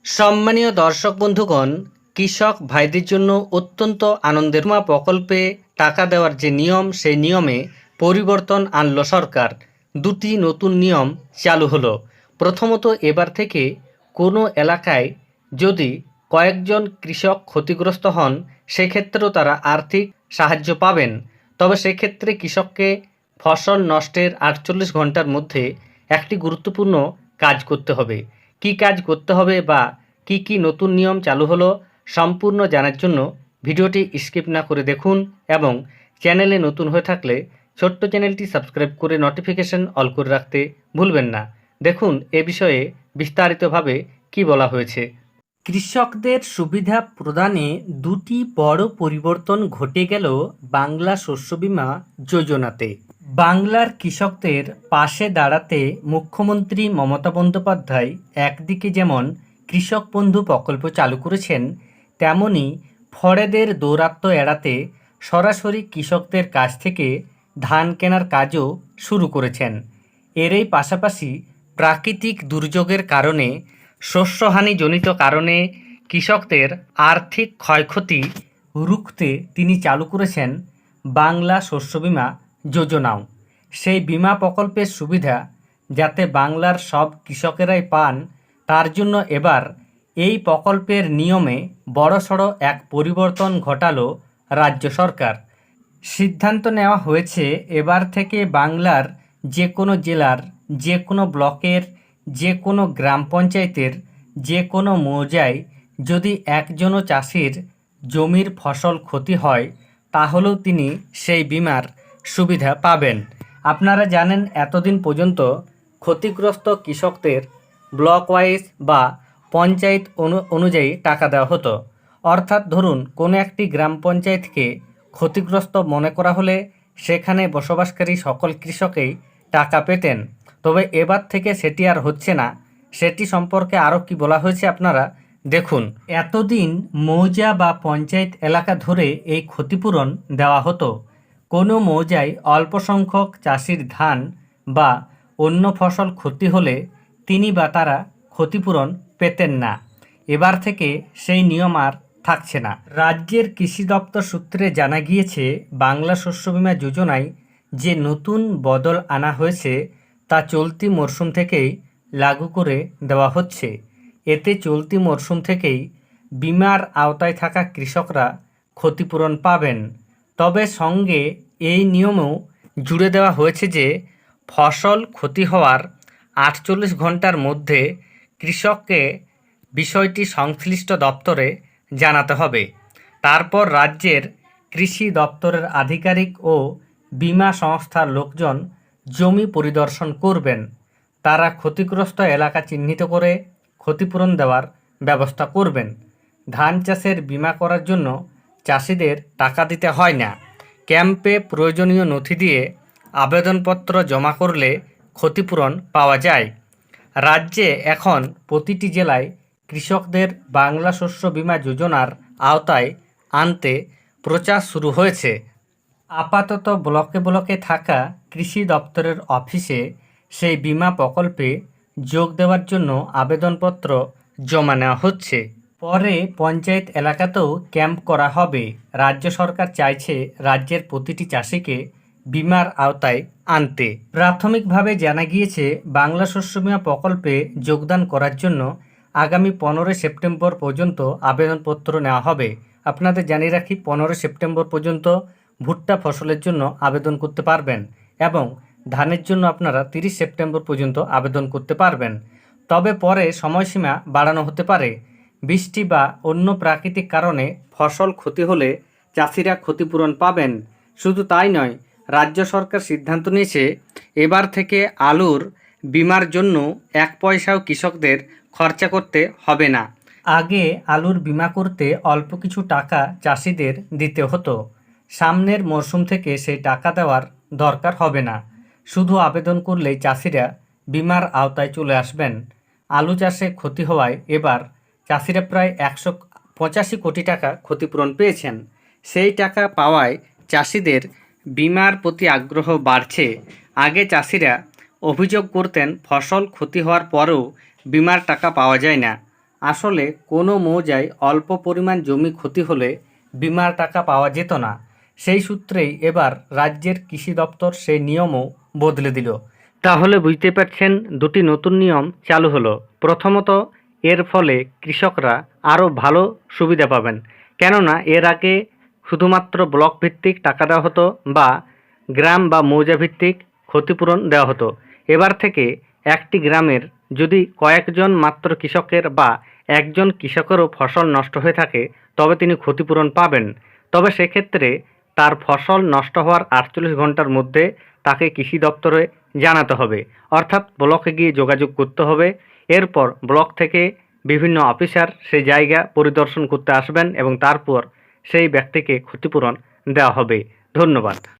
সম্মানীয় দর্শক বন্ধুগণ, কৃষক ভাইদের জন্য অত্যন্ত আনন্দের প্রকল্পে টাকা দেওয়ার যে নিয়ম, সেই নিয়মে পরিবর্তন আনলো সরকার। দুটি নতুন নিয়ম চালু হলো। প্রথমত, এবার থেকে কোনো এলাকায় যদি কয়েকজন কৃষক ক্ষতিগ্রস্ত হন, সেক্ষেত্রেও তারা আর্থিক সাহায্য পাবেন। তবে সেক্ষেত্রে কৃষককে ফসল নষ্টের 48 ঘন্টার মধ্যে একটি গুরুত্বপূর্ণ কাজ করতে হবে। কী কাজ করতে হবে বা কি কি নতুন নিয়ম চালু হলো, সম্পূর্ণ জানার জন্য ভিডিওটি স্কিপ না করে দেখুন এবং চ্যানেলে নতুন হয়ে থাকলে ছোট্ট চ্যানেলটি সাবস্ক্রাইব করে নোটিফিকেশন অল করে রাখতে ভুলবেন না। দেখুন এ বিষয়ে বিস্তারিতভাবে কি বলা হয়েছে। কৃষকদের সুবিধা প্রদানে দুটি বড় পরিবর্তন ঘটে গেল বাংলা শস্য বীমা যোজনাতে। বাংলার কৃষকদের পাশে দাঁড়াতে মুখ্যমন্ত্রী মমতা বন্দ্যোপাধ্যায় একদিকে যেমন কৃষক বন্ধু প্রকল্প চালু করেছেন, তেমনি ফড়েদের দৌরাত্ম্য এড়াতে সরাসরি কৃষকদের কাছ থেকে ধান কেনার কাজও শুরু করেছেন। এরই পাশাপাশি প্রাকৃতিক দুর্যোগের কারণে শস্যহানিজনিত কারণে কৃষকদের আর্থিক ক্ষয়ক্ষতি রুখতে তিনি চালু করেছেন বাংলা শস্য বীমা যোজনাও। সেই বীমা প্রকল্পের সুবিধা যাতে বাংলার সব কৃষকেরাই পান, তার জন্য এবার এই প্রকল্পের নিয়মে বড়সড় এক পরিবর্তন ঘটালো রাজ্য সরকার। সিদ্ধান্ত নেওয়া হয়েছে এবার থেকে বাংলার যে কোনো জেলার, যে কোনো ব্লকের, যে কোনো গ্রাম পঞ্চায়েতের, যে কোনো মৌজায় যদি একজনও চাষির জমির ফসল ক্ষতি হয়, তাহলেও তিনি সেই বীমার সুবিধা পাবেন। আপনারা জানেন এতদিন পর্যন্ত ক্ষতিগ্রস্ত কৃষকদের ব্লক ওয়াইজ বা পঞ্চায়েত অনুযায়ী টাকা দেওয়া হতো। অর্থাৎ ধরুন কোনো একটি গ্রাম পঞ্চায়েতকে ক্ষতিগ্রস্ত মনে করা হলে সেখানে বসবাসকারী সকল কৃষকেই টাকা পেতেন। তবে এবার থেকে সেটি আর হচ্ছে না। সেটি সম্পর্কে আরও কি বলা হয়েছে আপনারা দেখুন। এতদিন মৌজা বা পঞ্চায়েত এলাকা ধরে এই ক্ষতিপূরণ দেওয়া হতো। কোনো মৌজায় অল্প সংখ্যক চাষির ধান বা অন্য ফসল ক্ষতি হলে তিনি বা তারা ক্ষতিপূরণ পেতেন না। এবার থেকে সেই নিয়ম আর থাকছে না। রাজ্যের কৃষি দপ্তর সূত্রে জানা গিয়েছে, বাংলা শস্য বীমা যোজনায় যে নতুন বদল আনা হয়েছে তা চলতি মরশুম থেকেই লাগু করে দেওয়া হচ্ছে। এতে চলতি মরশুম থেকেই বীমার আওতায় থাকা কৃষকরা ক্ষতিপূরণ পাবেন। তবে সঙ্গে এই নিয়মেও জুড়ে দেওয়া হয়েছে যে ফসল ক্ষতি হওয়ার 48 ঘন্টার মধ্যে কৃষককে বিষয়টি সংশ্লিষ্ট দপ্তরে জানাতে হবে। তারপর রাজ্যের কৃষি দপ্তরের আধিকারিক ও বীমা সংস্থার লোকজন জমি পরিদর্শন করবেন। তারা ক্ষতিগ্রস্ত এলাকা চিহ্নিত করে ক্ষতিপূরণ দেওয়ার ব্যবস্থা করবেন। ধান চাষের বীমা করার জন্য চাষিদের টাকা দিতে হয় না। ক্যাম্পে প্রয়োজনীয় নথি দিয়ে আবেদনপত্র জমা করলে ক্ষতিপূরণ পাওয়া যায়। রাজ্যে এখন প্রতিটি জেলায় কৃষকদের বাংলা শস্য বীমা যোজনার আওতায় আনতে প্রচার শুরু হয়েছে। আপাতত ব্লকে ব্লকে থাকা কৃষি দপ্তরের অফিসে সেই বীমা প্রকল্পে যোগ দেওয়ার জন্য আবেদনপত্র জমা নেওয়া হচ্ছে। পরে পঞ্চায়েত এলাকাতেও ক্যাম্প করা হবে। রাজ্য সরকার চাইছে রাজ্যের প্রতিটি চাষিকে বীমার আওতায় আনতে। প্রাথমিকভাবে জানা গিয়েছে, বাংলা শস্য বীমা প্রকল্পে যোগদান করার জন্য আগামী 15 সেপ্টেম্বর পর্যন্ত আবেদনপত্র নেওয়া হবে। আপনাদের জানিয়ে রাখি, 15 সেপ্টেম্বর পর্যন্ত ভুট্টা ফসলের জন্য আবেদন করতে পারবেন এবং ধানের জন্য আপনারা 30 সেপ্টেম্বর পর্যন্ত আবেদন করতে পারবেন। তবে পরে সময়সীমা বাড়ানো হতে পারে। বৃষ্টি বা অন্য প্রাকৃতিক কারণে ফসল ক্ষতি হলে চাষিরা ক্ষতিপূরণ পাবেন। শুধু তাই নয়, রাজ্য সরকার সিদ্ধান্ত নিয়েছে এবার থেকে আলুর বীমার জন্য 1 পয়সাও কৃষকদের খরচা করতে হবে না। আগে আলুর বীমা করতে অল্প কিছু টাকা চাষিদের দিতে হতো। সামনের মরশুম থেকে সেই টাকা দেওয়ার দরকার হবে না। শুধু আবেদন করলেই চাষিরা বীমার আওতায় চলে আসবেন। আলু চাষে ক্ষতি হওয়ায় এবার চাষিরা প্রায় 185 কোটি টাকা ক্ষতিপূরণ পেয়েছেন। সেই টাকা পাওয়ায় চাষিদের বীমার প্রতি আগ্রহ বাড়ছে। আগে চাষিরা অভিযোগ করতেন ফসল ক্ষতি হওয়ার পরেও বীমার টাকা পাওয়া যায় না। আসলে কোনো মৌজায় অল্প পরিমাণ জমি ক্ষতি হলে বিমার টাকা পাওয়া যেত না। সেই সূত্রেই এবার রাজ্যের কৃষি দপ্তর সেই নিয়মও বদলে দিল। তাহলে বুঝতে পারছেন, দুটি নতুন নিয়ম চালু হলো। প্রথমত, এর ফলে কৃষকরা আরও ভালো সুবিধা পাবেন, কেননা এর আগে শুধুমাত্র ব্লক ভিত্তিক টাকা দেওয়া হতো বা গ্রাম বা মৌজা ভিত্তিক ক্ষতিপূরণ দেওয়া হতো। এবার থেকে একটি গ্রামের যদি কয়েকজন মাত্র কৃষকের বা একজন কৃষকেরও ফসল নষ্ট হয়ে থাকে, তবে তিনি ক্ষতিপূরণ পাবেন। তবে সেক্ষেত্রে তার ফসল নষ্ট হওয়ার 48 ঘন্টার মধ্যে তাকে কৃষি দপ্তরে জানাতে হবে, অর্থাৎ ব্লকে গিয়ে যোগাযোগ করতে হবে। এরপর ব্লক থেকে বিভিন্ন অফিসার সেই জায়গা পরিদর্শন করতে আসবেন এবং তারপর সেই ব্যক্তিকে ক্ষতিপূরণ দেওয়া হবে। ধন্যবাদ।